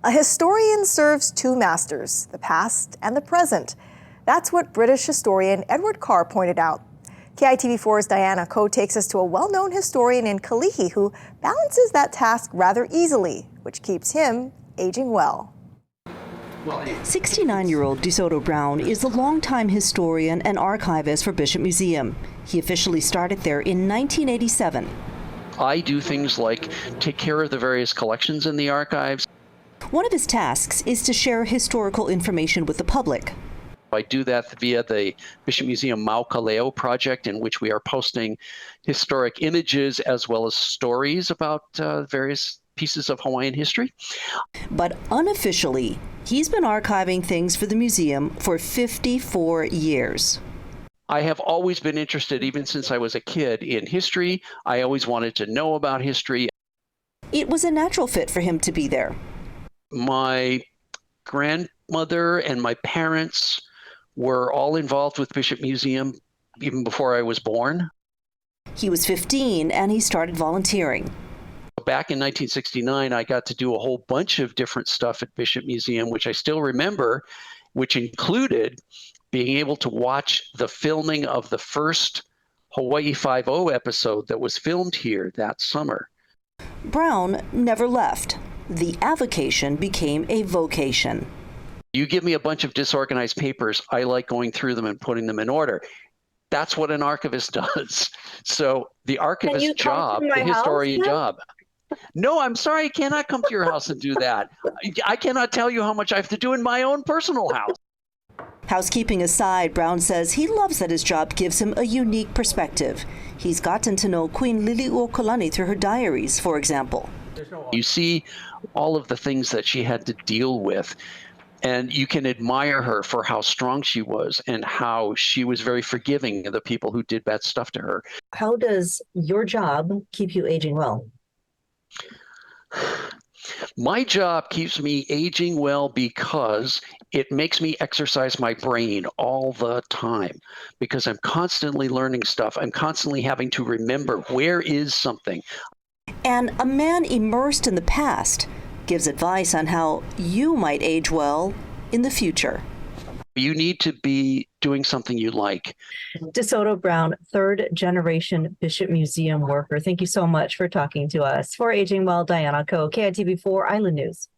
A historian serves two masters, the past and the present. That's what British historian Edward Carr pointed out. KITV4's Diane takes us to a well-known historian in Kalihi who balances that task rather easily, which keeps him aging well. 69-year-old DeSoto Brown is a longtime historian and archivist for Bishop Museum. He officially started there in 1987. I do things like take care of the various collections in the archives. One of his tasks is to share historical information with the public. I do that via the Bishop Museum Maukaleo project, in which we are posting historic images as well as stories about various pieces of Hawaiian history. But unofficially, he's been archiving things for the museum for 54 years. I have always been interested, even since I was a kid, in history. I always wanted to know about history. It was a natural fit for him to be there. My grandmother and my parents were all involved with Bishop Museum even before I was born. He was 15 and he started volunteering. Back in 1969, I got to do a whole bunch of different stuff at Bishop Museum, which I still remember, which included being able to watch the filming of the first Hawaii Five-0 episode that was filmed here that summer. Brown never left. The avocation became a vocation. You give me a bunch of disorganized papers, I like going through them and putting them in order. That's what an archivist does. So the archivist job, the historian job. No, I'm sorry, I cannot come to your house and do that. I cannot tell you how much I have to do in my own personal house. Housekeeping aside, Brown says he loves that his job gives him a unique perspective. He's gotten to know Queen Liliuokalani through her diaries, for example. You see all of the things that she had to deal with, and you can admire her for how strong she was and how she was very forgiving of the people who did bad stuff to her. How does your job keep you aging well? My job keeps me aging well because it makes me exercise my brain all the time, because I'm constantly learning stuff. I'm constantly having to remember where is something. And a man immersed in the past gives advice on how you might age well in the future. You need to be doing something you like. DeSoto Brown, third generation Bishop Museum worker. Thank you so much for talking to us. For Aging Well, Diane, KITV4 Island News.